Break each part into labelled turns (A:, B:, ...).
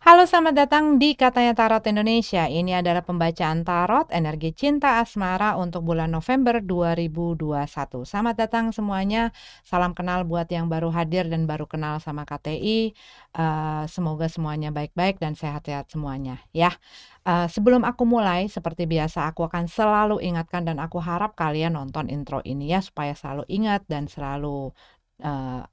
A: Halo, selamat datang di Katanya Tarot Indonesia. Ini adalah pembacaan tarot energi cinta asmara untuk bulan November 2021. Selamat datang semuanya. Salam kenal buat yang baru hadir dan baru kenal sama KTI. Semoga semuanya baik-baik dan sehat-sehat semuanya ya. Sebelum aku mulai, seperti biasa aku akan selalu ingatkan dan aku harap kalian nonton intro ini ya supaya selalu ingat dan selalu uh,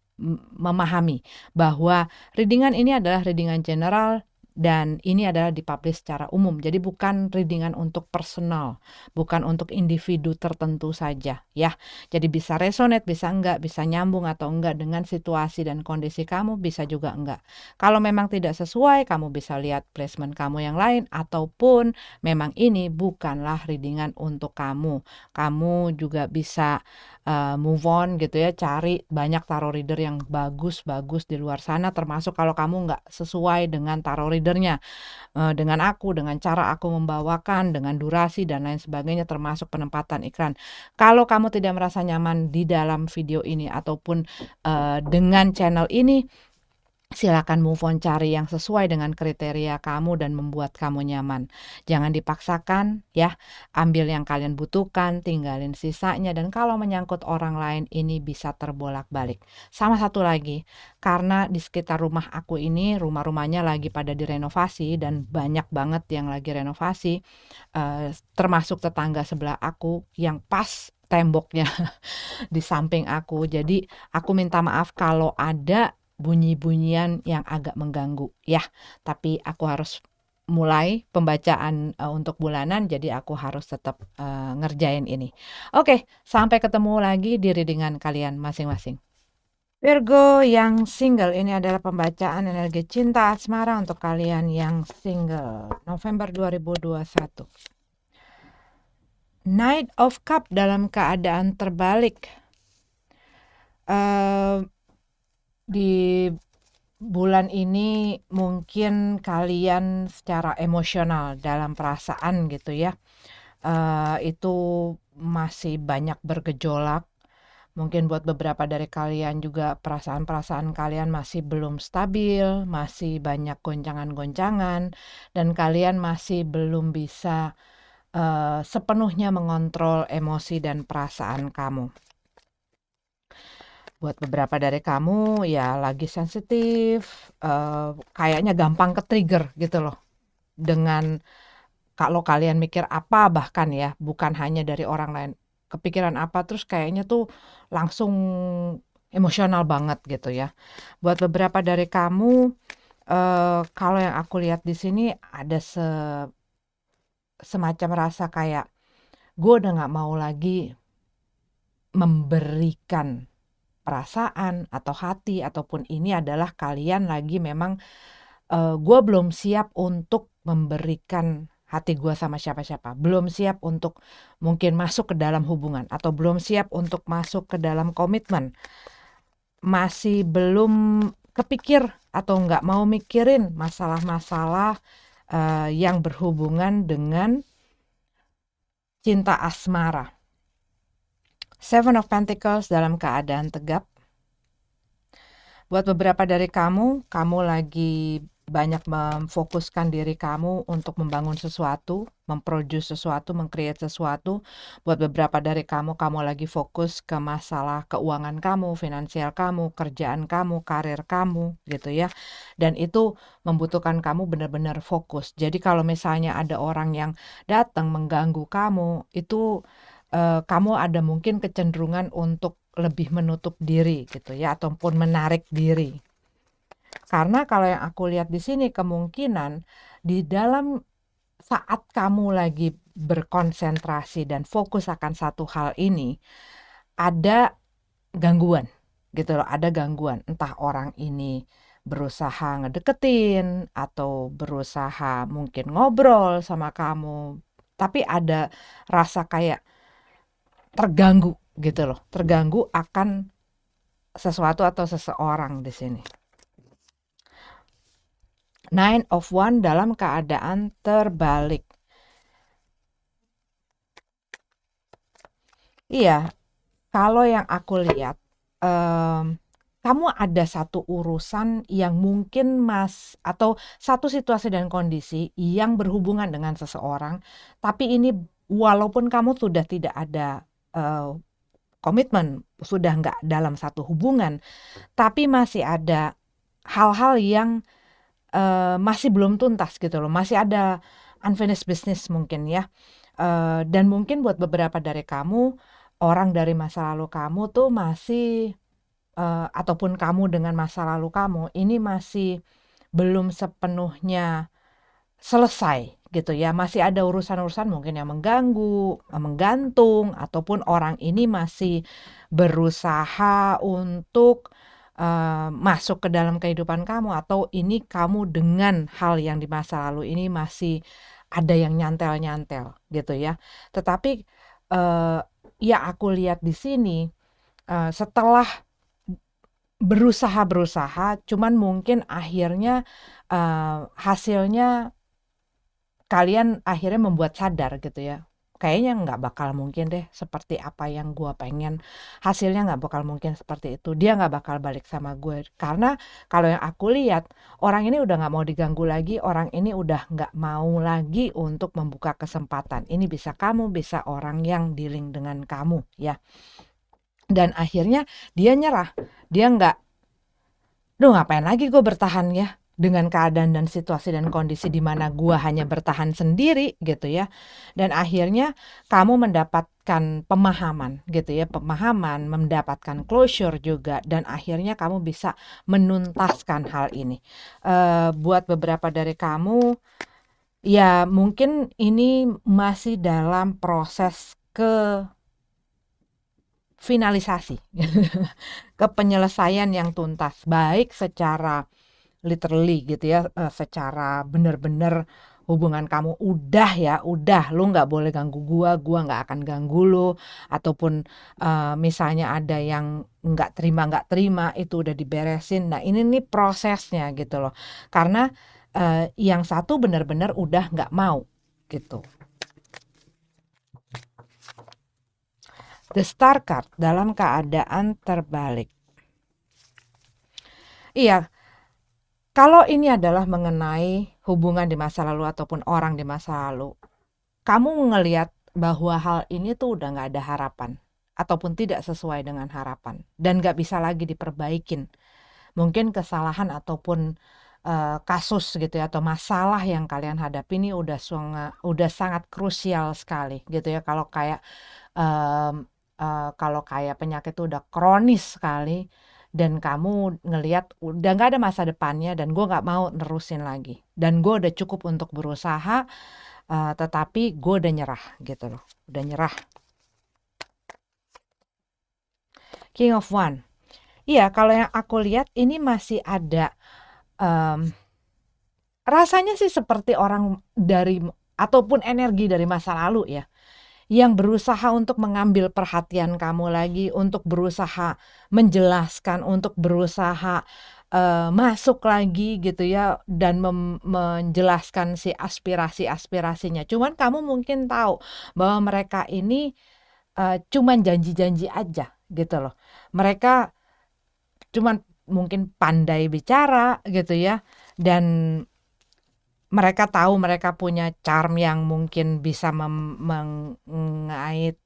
A: memahami bahwa readingan ini adalah readingan general dan ini adalah dipublish secara umum. Jadi bukan readingan untuk personal, bukan untuk individu tertentu saja ya. Jadi bisa resonate, bisa enggak, bisa nyambung atau enggak dengan situasi dan kondisi kamu, bisa juga enggak. Kalau memang tidak sesuai, kamu bisa lihat placement kamu yang lain ataupun memang ini bukanlah readingan untuk kamu. Kamu juga bisa move on gitu ya, cari banyak tarot reader yang bagus-bagus di luar sana, termasuk kalau kamu nggak sesuai dengan tarot readernya, dengan aku, dengan cara aku membawakan, dengan durasi dan lain sebagainya, termasuk penempatan iklan. Kalau kamu tidak merasa nyaman di dalam video ini ataupun dengan channel ini, silakan move on, cari yang sesuai dengan kriteria kamu dan membuat kamu nyaman. Jangan dipaksakan ya, ambil yang kalian butuhkan, tinggalin sisanya, dan kalau menyangkut orang lain ini bisa terbolak-balik. Sama satu lagi, karena di sekitar rumah aku ini, rumah-rumahnya lagi pada direnovasi dan banyak banget yang lagi renovasi, termasuk tetangga sebelah aku yang pas temboknya di samping aku. Jadi aku minta maaf kalau ada bunyi-bunyian yang agak mengganggu ya. Tapi aku harus mulai pembacaan untuk bulanan, jadi aku harus tetap ngerjain ini. Oke, sampai ketemu lagi di readingan kalian masing-masing. Virgo yang single, ini adalah pembacaan energi cinta asmara untuk kalian yang single November 2021. Knight of Cup dalam keadaan terbalik. Di bulan ini mungkin kalian secara emosional dalam perasaan gitu ya, itu masih banyak bergejolak. Mungkin buat beberapa dari kalian juga perasaan-perasaan kalian masih belum stabil, masih banyak goncangan-goncangan, dan kalian masih belum bisa sepenuhnya mengontrol emosi dan perasaan kamu. Buat beberapa dari kamu ya lagi sensitif, kayaknya gampang ke-trigger gitu loh. Dengan kalau kalian mikir apa bahkan ya, bukan hanya dari orang lain. Kepikiran apa terus kayaknya tuh langsung emosional banget gitu ya. Buat beberapa dari kamu, kalau yang aku lihat di sini ada semacam rasa kayak, gue udah nggak mau lagi memberikan perasaan atau hati ataupun ini adalah kalian lagi memang gue belum siap untuk memberikan hati gue sama siapa-siapa, belum siap untuk mungkin masuk ke dalam hubungan atau belum siap untuk masuk ke dalam komitmen, masih belum kepikir atau nggak mau mikirin masalah-masalah yang berhubungan dengan cinta asmara. Seven of Pentacles dalam keadaan tegap. Buat beberapa dari kamu, kamu lagi banyak memfokuskan diri kamu untuk membangun sesuatu, memproduce sesuatu, mengcreate sesuatu. Buat beberapa dari kamu, kamu lagi fokus ke masalah keuangan kamu, finansial kamu, kerjaan kamu, karir kamu, gitu ya. Dan itu membutuhkan kamu benar-benar fokus. Jadi kalau misalnya ada orang yang datang mengganggu kamu, itu kamu ada mungkin kecenderungan untuk lebih menutup diri gitu ya, ataupun menarik diri. Karena kalau yang aku lihat di sini kemungkinan di dalam saat kamu lagi berkonsentrasi dan fokus akan satu hal ini, ada gangguan gitu loh, ada gangguan. Entah orang ini berusaha ngedeketin atau berusaha mungkin ngobrol sama kamu, tapi ada rasa kayak terganggu gitu loh, terganggu akan sesuatu atau seseorang di sini. Nine of Wands dalam keadaan terbalik. Iya, kalau yang aku lihat, kamu ada satu urusan yang mungkin atau satu situasi dan kondisi yang berhubungan dengan seseorang, tapi ini walaupun kamu sudah tidak ada komitmen, sudah nggak dalam satu hubungan, tapi masih ada hal-hal yang masih belum tuntas gitu loh, masih ada unfinished business mungkin ya. Dan mungkin buat beberapa dari kamu, orang dari masa lalu kamu tuh masih ataupun kamu dengan masa lalu kamu ini masih belum sepenuhnya selesai gitu ya. Masih ada urusan-urusan mungkin yang mengganggu, menggantung, ataupun orang ini masih berusaha untuk masuk ke dalam kehidupan kamu, atau ini kamu dengan hal yang di masa lalu ini masih ada yang nyantel-nyantel gitu ya. Tetapi ya aku lihat di sini setelah berusaha, cuman mungkin akhirnya hasilnya kalian akhirnya membuat sadar gitu ya, kayaknya nggak bakal mungkin deh seperti apa yang gue pengen, hasilnya nggak bakal mungkin seperti itu, dia nggak bakal balik sama gue. Karena kalau yang aku lihat, orang ini udah nggak mau diganggu lagi, orang ini udah nggak mau lagi untuk membuka kesempatan. Ini bisa kamu, bisa orang yang dealing dengan kamu ya. Dan akhirnya dia nyerah, dia nggak, duh ngapain lagi gue bertahan ya, dengan keadaan dan situasi dan kondisi di mana gue hanya bertahan sendiri gitu ya. Dan akhirnya kamu mendapatkan pemahaman gitu ya, pemahaman, mendapatkan closure juga, dan akhirnya kamu bisa menuntaskan hal ini. Buat beberapa dari kamu, ya mungkin ini masih dalam proses ke finalisasi, ke penyelesaian yang tuntas, baik secara literally gitu ya, secara bener-bener hubungan kamu udah lu nggak boleh ganggu gua nggak akan ganggu lu, ataupun misalnya ada yang nggak terima itu udah diberesin. Nah ini nih prosesnya gitu loh, karena yang satu bener-bener udah nggak mau gitu. The Star Card dalam keadaan terbalik. Iya, kalau ini adalah mengenai hubungan di masa lalu ataupun orang di masa lalu, kamu ngelihat bahwa hal ini tuh udah nggak ada harapan ataupun tidak sesuai dengan harapan dan nggak bisa lagi diperbaikin. Mungkin kesalahan ataupun kasus gitu ya, atau masalah yang kalian hadapi ini udah sangat krusial sekali gitu ya. Kalau kayak penyakit itu udah kronis sekali dan kamu ngelihat udah nggak ada masa depannya, dan gue nggak mau nerusin lagi, dan gue udah cukup untuk berusaha, tetapi gue udah nyerah gitu loh, udah nyerah. King of One. Iya, kalau yang aku lihat ini masih ada, rasanya sih seperti orang dari ataupun energi dari masa lalu ya, yang berusaha untuk mengambil perhatian kamu lagi, untuk berusaha menjelaskan, untuk berusaha masuk lagi gitu ya, dan menjelaskan si aspirasi-aspirasinya. Cuman kamu mungkin tahu bahwa mereka ini cuman janji-janji aja gitu loh. Mereka cuman mungkin pandai bicara gitu ya, dan mereka tahu mereka punya charm yang mungkin bisa mengait,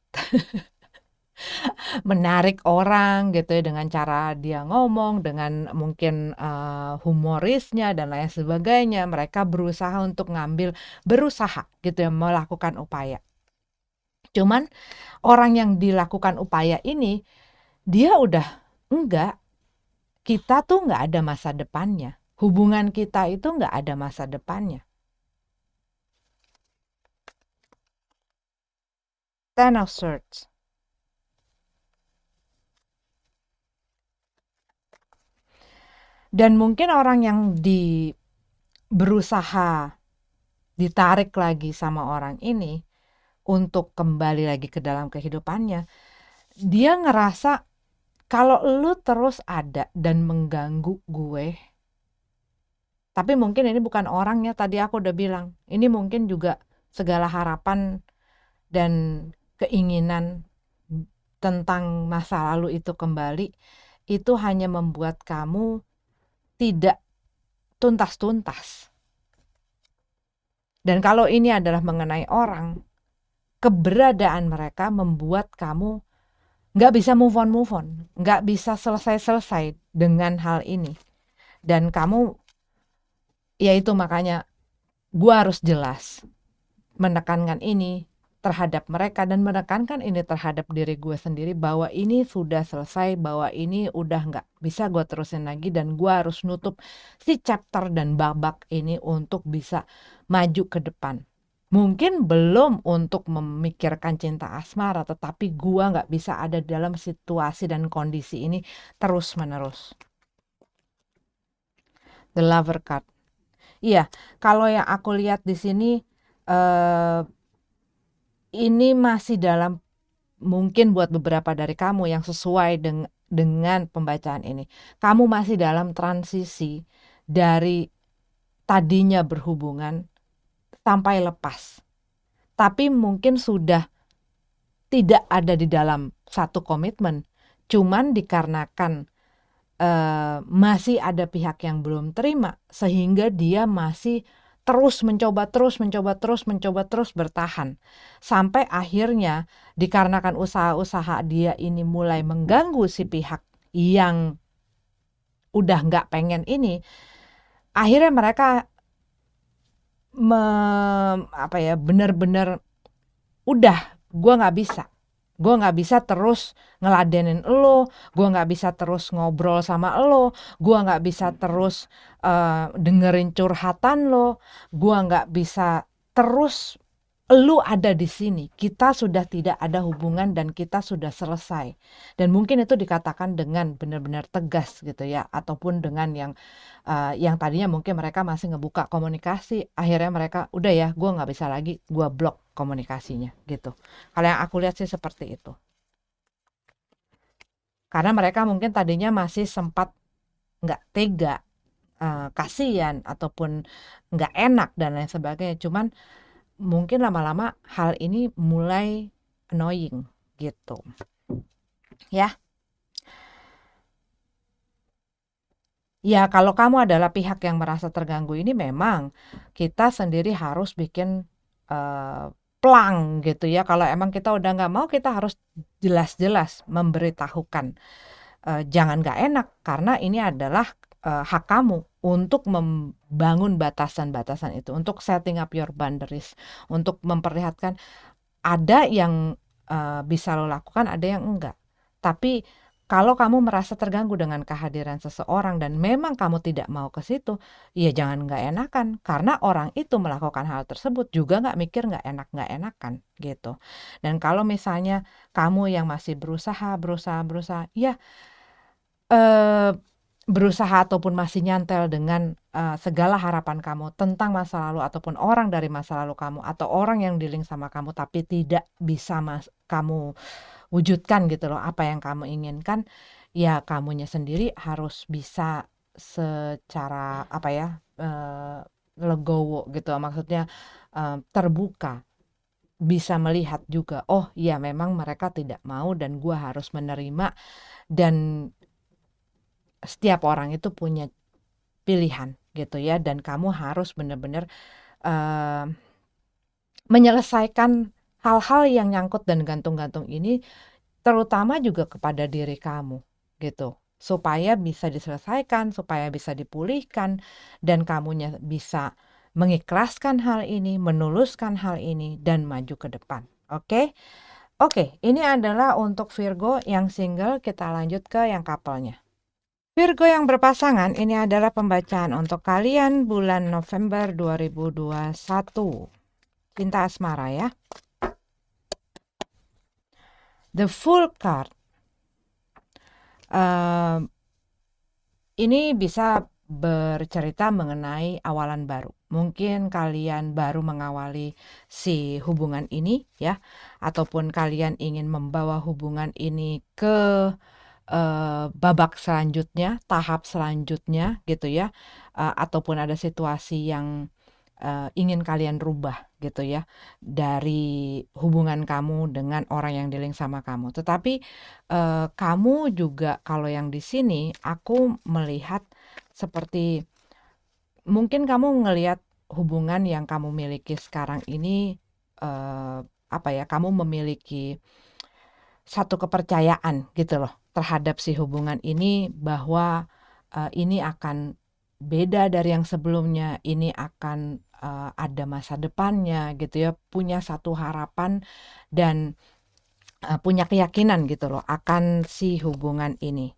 A: menarik orang gitu ya, dengan cara dia ngomong, dengan mungkin humorisnya dan lain sebagainya. Mereka berusaha untuk berusaha gitu ya, melakukan upaya. Cuman orang yang dilakukan upaya ini, dia udah enggak, kita tuh nggak ada masa depannya. Hubungan kita itu nggak ada masa depannya. Ten of Swords. Dan mungkin orang yang berusaha ditarik lagi sama orang ini untuk kembali lagi ke dalam kehidupannya, dia ngerasa kalau lu terus ada dan mengganggu gue, tapi mungkin ini bukan orangnya, tadi aku udah bilang, ini mungkin juga segala harapan dan keinginan tentang masa lalu itu kembali, itu hanya membuat kamu tidak tuntas-tuntas. Dan kalau ini adalah mengenai orang, keberadaan mereka membuat kamu nggak bisa move on, nggak bisa selesai-selesai dengan hal ini. Dan kamu, ya itu makanya gue harus jelas menekankan ini terhadap mereka dan menekankan ini terhadap diri gue sendiri bahwa ini sudah selesai, bahwa ini udah nggak bisa gue terusin lagi dan gue harus nutup si chapter dan babak ini untuk bisa maju ke depan. Mungkin belum untuk memikirkan cinta asmara, tetapi gue nggak bisa ada dalam situasi dan kondisi ini terus menerus. The Lover card. Iya, kalau yang aku lihat di sini ini masih dalam, mungkin buat beberapa dari kamu yang sesuai dengan pembacaan ini, kamu masih dalam transisi dari tadinya berhubungan sampai lepas. Tapi mungkin sudah tidak ada di dalam satu komitmen, cuman dikarenakan masih ada pihak yang belum terima sehingga dia masih terus mencoba bertahan sampai akhirnya dikarenakan usaha-usaha dia ini mulai mengganggu si pihak yang udah nggak pengen ini, akhirnya mereka bener-bener udah, gue nggak bisa terus ngeladenin lo, gue nggak bisa terus ngobrol sama lo, gue nggak bisa terus dengerin curhatan lo, gue nggak bisa terus lu ada di sini. Kita sudah tidak ada hubungan dan kita sudah selesai. Dan mungkin itu dikatakan dengan benar-benar tegas gitu ya, ataupun dengan yang tadinya mungkin mereka masih ngebuka komunikasi, akhirnya mereka udah ya, gue nggak bisa lagi, gue blok komunikasinya gitu. Kalau yang aku lihat sih seperti itu. Karena mereka mungkin tadinya masih sempat nggak tega, kasihan ataupun nggak enak dan lain sebagainya. Cuman mungkin lama-lama hal ini mulai annoying gitu. Ya. Ya, kalau kamu adalah pihak yang merasa terganggu ini memang kita sendiri harus bikin plang gitu ya. Kalau emang kita udah nggak mau, kita harus jelas-jelas memberitahukan. Jangan nggak enak karena ini adalah hak kamu untuk membangun batasan-batasan itu, untuk setting up your boundaries, untuk memperlihatkan ada yang bisa lo lakukan, ada yang enggak. Tapi kalau kamu merasa terganggu dengan kehadiran seseorang dan memang kamu tidak mau ke situ, ya jangan nggak enakan. Karena orang itu melakukan hal tersebut juga nggak mikir nggak enakan gitu. Dan kalau misalnya kamu yang masih berusaha, ya berusaha ataupun masih nyantel dengan segala harapan kamu tentang masa lalu ataupun orang dari masa lalu kamu atau orang yang dealing sama kamu tapi tidak bisa kamu wujudkan gitu loh apa yang kamu inginkan, ya kamunya sendiri harus bisa secara legowo gitu, maksudnya terbuka, bisa melihat juga, oh ya memang mereka tidak mau dan gua harus menerima, dan setiap orang itu punya pilihan gitu ya, dan kamu harus benar-benar menyelesaikan hal-hal yang nyangkut dan gantung-gantung ini, terutama juga kepada diri kamu gitu, supaya bisa diselesaikan, supaya bisa dipulihkan, dan kamunya bisa mengikhlaskan hal ini, menuluskan hal ini, dan maju ke depan. Oke? Oke, ini adalah untuk Virgo yang single. Kita lanjut ke yang couple-nya. Virgo yang berpasangan, ini adalah pembacaan untuk kalian bulan November 2021. Cinta asmara ya. The Fool card. Ini bisa bercerita mengenai awalan baru. Mungkin kalian baru mengawali si hubungan ini ya, ataupun kalian ingin membawa hubungan ini ke babak selanjutnya, tahap selanjutnya gitu ya, ataupun ada situasi yang ingin kalian rubah gitu ya, dari hubungan kamu dengan orang yang dealing sama kamu. Tetapi, kamu juga kalau yang di sini aku melihat seperti mungkin kamu ngelihat hubungan yang kamu miliki sekarang ini, apa ya, kamu memiliki satu kepercayaan gitu loh terhadap si hubungan ini bahwa, ini akan beda dari yang sebelumnya, ini akan, ada masa depannya gitu ya, punya satu harapan dan, punya keyakinan gitu loh akan si hubungan ini.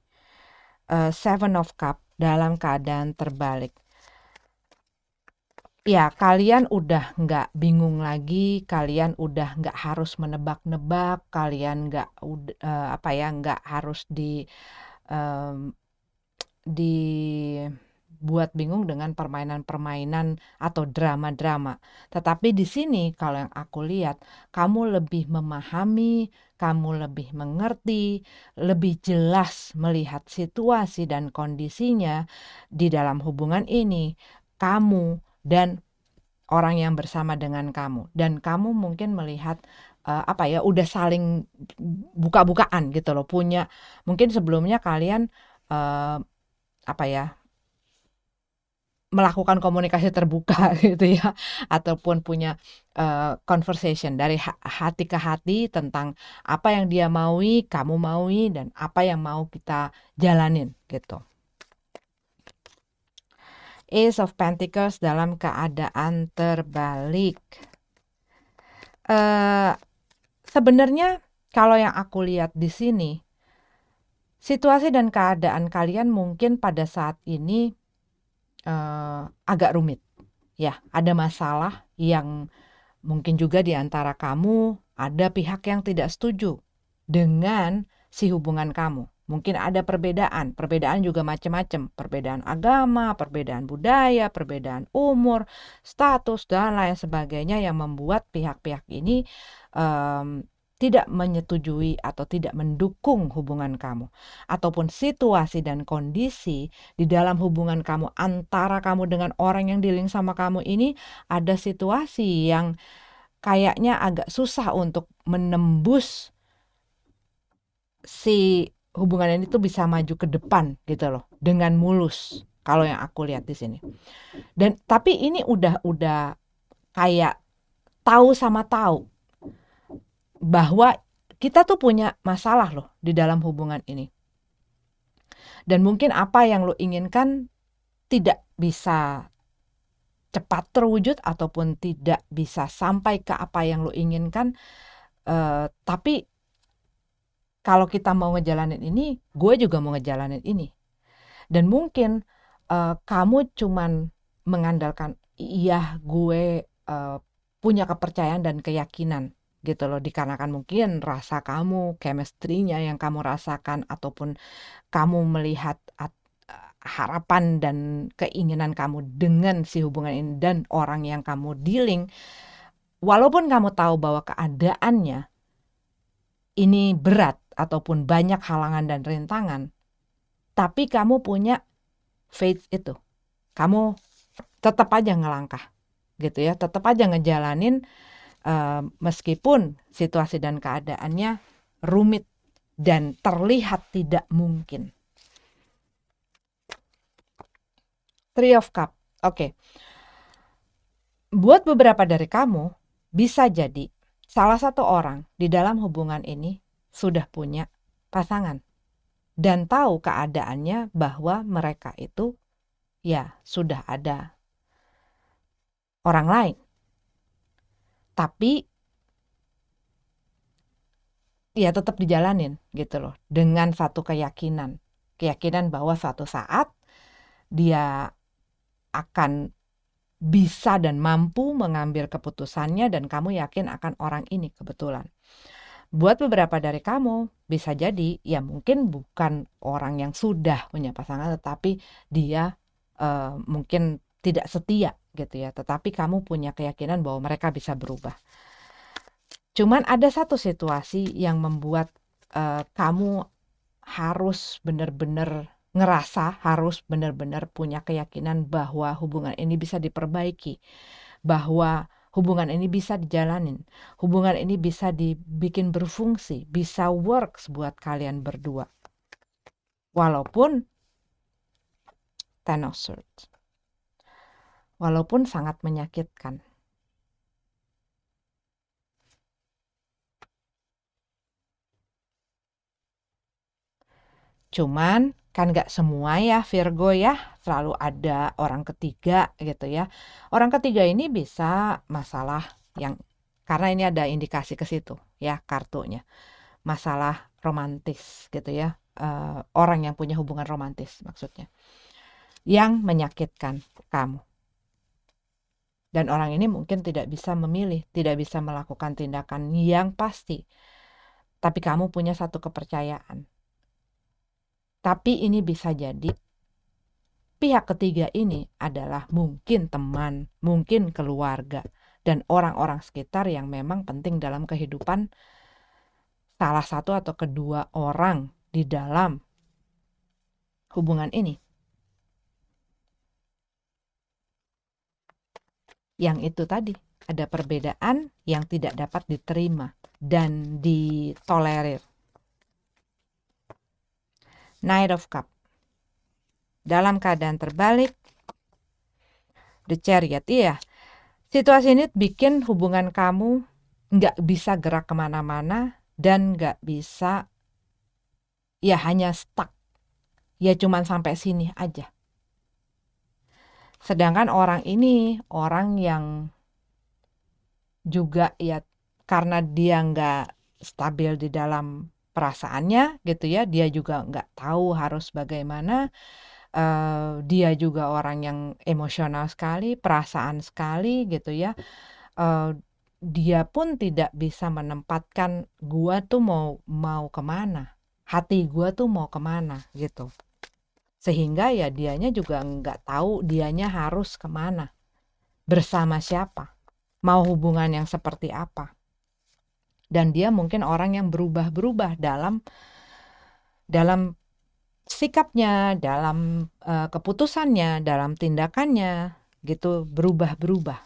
A: Seven of Cup dalam keadaan terbalik. Ya, kalian udah nggak bingung lagi, kalian udah nggak harus menebak-nebak, kalian nggak apa ya, nggak harus mmm, dibuat bingung dengan permainan-permainan atau drama-drama. Tetapi di sini kalau yang aku lihat, kamu lebih memahami, kamu lebih mengerti, lebih jelas melihat situasi dan kondisinya di dalam hubungan ini. Kamu dan orang yang bersama dengan kamu, dan kamu mungkin melihat, apa ya, udah saling buka-bukaan gitu loh, punya mungkin sebelumnya kalian, eee, apa ya, melakukan komunikasi terbuka gitu ya, ataupun punya, conversation dari hati ke hati tentang apa yang dia maui, kamu maui, dan apa yang mau kita jalanin gitu. Ace of Pentacles dalam keadaan terbalik. Sebenarnya kalau yang aku lihat di sini, situasi dan keadaan kalian mungkin pada saat ini agak rumit. Ya, ada masalah yang mungkin juga di antara kamu ada pihak yang tidak setuju dengan si hubungan kamu. Mungkin ada perbedaan, perbedaan juga macam-macam, perbedaan agama, perbedaan budaya, perbedaan umur, status, dan lain sebagainya yang membuat pihak-pihak ini tidak menyetujui atau tidak mendukung hubungan kamu. Ataupun situasi dan kondisi di dalam hubungan kamu antara kamu dengan orang yang dealing sama kamu ini ada situasi yang kayaknya agak susah untuk menembus si hubungan ini tuh bisa maju ke depan gitu loh dengan mulus kalau yang aku lihat di sini. Dan tapi ini udah kayak tahu sama tahu bahwa kita tuh punya masalah loh di dalam hubungan ini. Dan mungkin apa yang lo inginkan tidak bisa cepat terwujud ataupun tidak bisa sampai ke apa yang lo inginkan. Tapi kalau kita mau ngejalanin ini, gue juga mau ngejalanin ini. Dan mungkin kamu cuman mengandalkan, iya gue punya kepercayaan dan keyakinan gitu loh, dikarenakan mungkin rasa kamu, chemistry-nya yang kamu rasakan, ataupun kamu melihat harapan dan keinginan kamu dengan si hubungan ini dan orang yang kamu dealing, walaupun kamu tahu bahwa keadaannya ini berat ataupun banyak halangan dan rintangan, tapi kamu punya faith itu. Kamu tetap aja ngelangkah gitu ya, tetap aja ngejalanin meskipun situasi dan keadaannya rumit dan terlihat tidak mungkin. Three of Cup. Oke. Buat beberapa dari kamu, bisa jadi salah satu orang di dalam hubungan ini sudah punya pasangan dan tahu keadaannya bahwa mereka itu ya sudah ada orang lain. Tapi ya tetap dijalanin gitu loh, dengan satu keyakinan bahwa suatu saat dia akan bisa dan mampu mengambil keputusannya dan kamu yakin akan orang ini kebetulan. Buat beberapa dari kamu bisa jadi ya mungkin bukan orang yang sudah punya pasangan, tetapi dia mungkin tidak setia gitu ya, tetapi kamu punya keyakinan bahwa mereka bisa berubah. Cuman ada satu situasi yang membuat kamu harus benar-benar ngerasa, harus benar-benar punya keyakinan bahwa hubungan ini bisa diperbaiki. bahwa hubungan ini bisa dijalanin, hubungan ini bisa dibikin berfungsi, bisa works buat kalian berdua. Walaupun Ten of Swords, walaupun sangat menyakitkan. Cuman kan gak semua ya Virgo ya, selalu ada orang ketiga gitu ya. Orang ketiga ini bisa masalah yang, karena ini ada indikasi ke situ ya kartunya. Masalah romantis gitu ya. Orang yang punya hubungan romantis maksudnya. Yang menyakitkan kamu. Dan orang ini mungkin tidak bisa memilih, tidak bisa melakukan tindakan yang pasti. Tapi kamu punya satu kepercayaan. Tapi ini bisa jadi pihak ketiga ini adalah mungkin teman, mungkin keluarga, dan orang-orang sekitar yang memang penting dalam kehidupan salah satu atau kedua orang di dalam hubungan ini. Yang itu tadi, ada perbedaan yang tidak dapat diterima dan ditolerir. Knight of Cup. Dalam keadaan terbalik, The Chariot. Iya, situasi ini bikin hubungan kamu nggak bisa gerak kemana-mana dan nggak bisa, ya hanya stuck. Ya cuman sampai sini aja. Sedangkan orang ini, orang yang juga ya karena dia nggak stabil di dalam perasaannya gitu ya, dia juga nggak tahu harus bagaimana. Dia juga orang yang emosional sekali, perasaan sekali gitu ya. Dia pun tidak bisa menempatkan gua tuh mau kemana, hati gua tuh mau kemana gitu. Sehingga ya dianya juga nggak tahu dianya harus kemana, bersama siapa, mau hubungan yang seperti apa. Dan dia mungkin orang yang berubah-berubah dalam sikapnya, dalam keputusannya, dalam tindakannya gitu, berubah-berubah.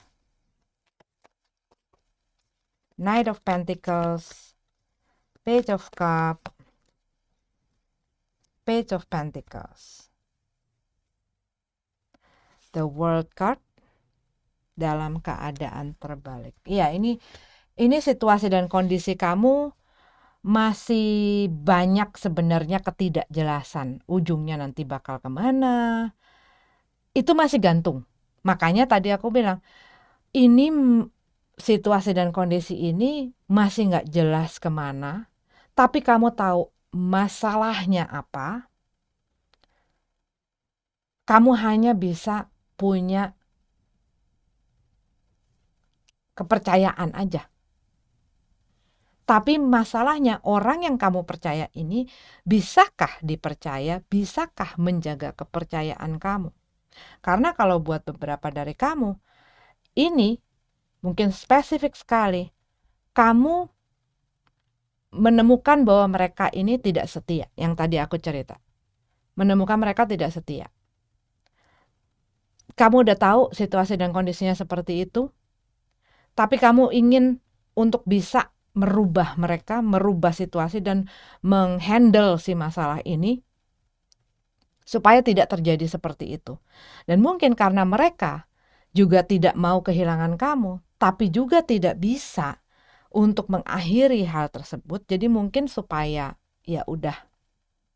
A: Knight of Pentacles, Page of Cup, Page of Pentacles, The World card dalam keadaan terbalik. Iya, ini situasi dan kondisi kamu masih banyak sebenarnya ketidakjelasan. Ujungnya nanti bakal kemana, itu masih gantung. Makanya tadi aku bilang, ini situasi dan kondisi ini masih nggak jelas kemana, tapi kamu tahu masalahnya apa, kamu hanya bisa punya kepercayaan aja. Tapi masalahnya orang yang kamu percaya ini, bisakah dipercaya, bisakah menjaga kepercayaan kamu? Karena kalau buat beberapa dari kamu, ini mungkin spesifik sekali, kamu menemukan bahwa mereka ini tidak setia, yang tadi aku cerita. Menemukan mereka tidak setia. Kamu udah tahu situasi dan kondisinya seperti itu, tapi kamu ingin untuk bisa merubah mereka, merubah situasi dan menghandle si masalah ini supaya tidak terjadi seperti itu. Dan mungkin karena mereka juga tidak mau kehilangan kamu, tapi juga tidak bisa untuk mengakhiri hal tersebut. Jadi mungkin supaya ya udah,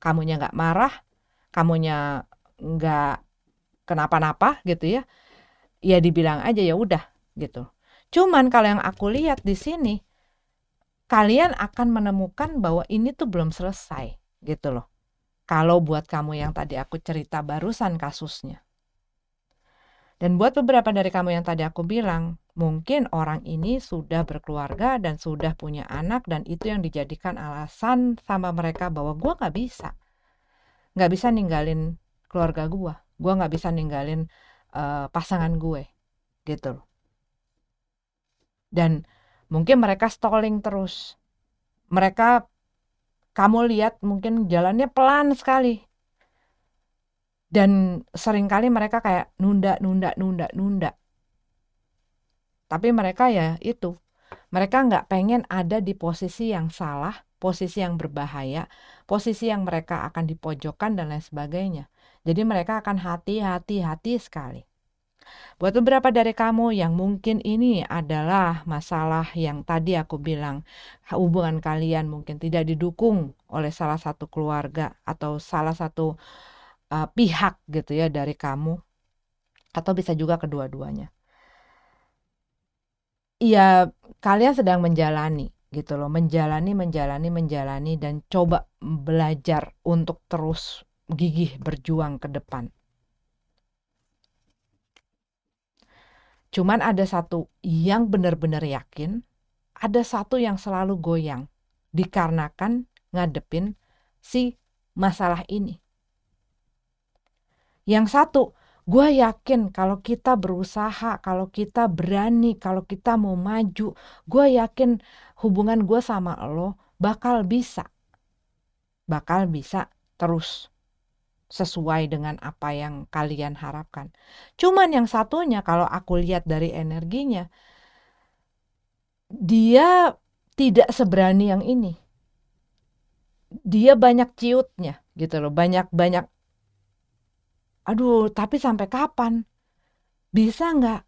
A: kamunya nggak marah, kamunya nggak kenapa-napa gitu ya, ya dibilang aja ya udah gitu. Cuman kalau yang aku lihat di sini, kalian akan menemukan bahwa ini tuh belum selesai gitu loh. Kalau buat kamu yang tadi aku cerita barusan kasusnya. Dan buat beberapa dari kamu yang tadi aku bilang, mungkin orang ini sudah berkeluarga dan sudah punya anak, dan itu yang dijadikan alasan sama mereka bahwa gue nggak bisa ninggalin keluarga gue nggak bisa ninggalin pasangan gue gitu. Dan mungkin mereka stalling terus. Mereka, kamu lihat mungkin jalannya pelan sekali. Dan seringkali mereka kayak nunda. Tapi mereka ya itu, mereka nggak pengen ada di posisi yang salah, posisi yang berbahaya, posisi yang mereka akan dipojokkan dan lain sebagainya. Jadi mereka akan hati-hati sekali. Buat beberapa dari kamu yang mungkin ini adalah masalah yang tadi aku bilang, hubungan kalian mungkin tidak didukung oleh salah satu keluarga atau salah satu pihak gitu ya dari kamu, atau bisa juga kedua-duanya. Ya, kalian sedang menjalani gitu loh, menjalani dan coba belajar untuk terus gigih berjuang ke depan. Cuman ada satu yang benar-benar yakin, ada satu yang selalu goyang dikarenakan ngadepin si masalah ini. Yang satu, gue yakin kalau kita berusaha, kalau kita berani, kalau kita mau maju, gue yakin hubungan gue sama lo bakal bisa terus sesuai dengan apa yang kalian harapkan. Cuman yang satunya kalau aku lihat dari energinya, dia tidak seberani yang ini. Dia banyak ciutnya gitu loh, banyak aduh, tapi sampai kapan? Bisa nggak?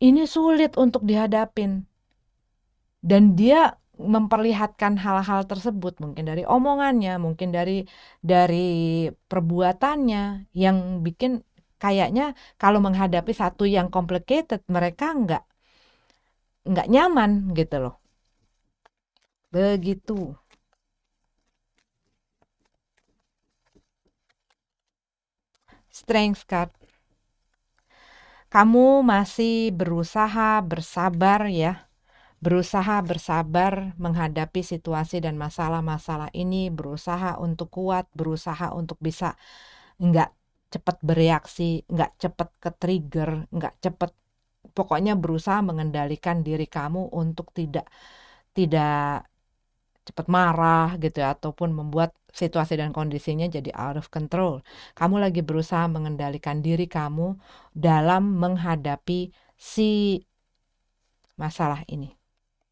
A: Ini sulit untuk dihadapin. Dan dia memperlihatkan hal-hal tersebut mungkin dari omongannya, mungkin dari perbuatannya yang bikin kayaknya kalau menghadapi satu yang complicated mereka nggak nyaman gitu loh. Begitu. Strength card. Kamu masih berusaha bersabar ya. Berusaha bersabar menghadapi situasi dan masalah-masalah ini, berusaha untuk kuat, berusaha untuk bisa nggak cepat bereaksi, nggak cepat ke-trigger, nggak cepat, pokoknya berusaha mengendalikan diri kamu untuk tidak cepat marah gitu ya, ataupun membuat situasi dan kondisinya jadi out of control. Kamu lagi berusaha mengendalikan diri kamu dalam menghadapi si masalah ini.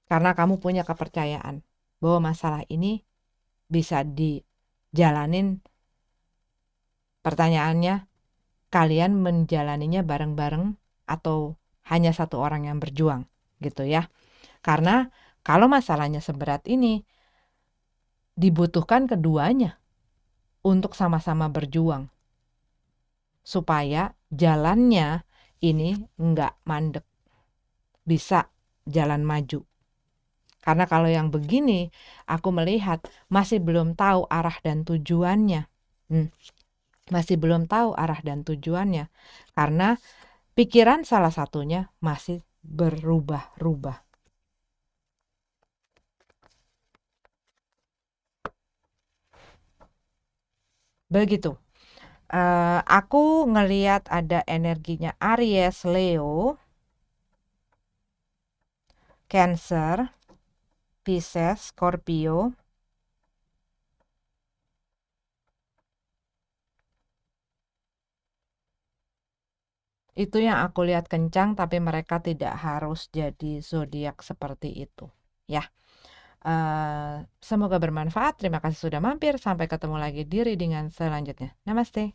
A: Karena kamu punya kepercayaan bahwa masalah ini bisa dijalanin. Pertanyaannya, kalian menjalaninya bareng-bareng atau hanya satu orang yang berjuang gitu ya. Karena kalau masalahnya seberat ini, dibutuhkan keduanya untuk sama-sama berjuang. Supaya jalannya ini nggak mandek. Bisa jalan maju. Karena kalau yang begini, aku melihat masih belum tahu arah dan tujuannya. Masih belum tahu arah dan tujuannya. Karena pikiran salah satunya masih berubah-ubah. Begitu. Aku ngelihat ada energinya Aries, Leo, Cancer, Pisces, Scorpio. Itu yang aku lihat kencang, tapi mereka tidak harus jadi zodiak seperti itu. Ya, semoga bermanfaat. Terima kasih sudah mampir. Sampai ketemu lagi di readingan selanjutnya. Namaste.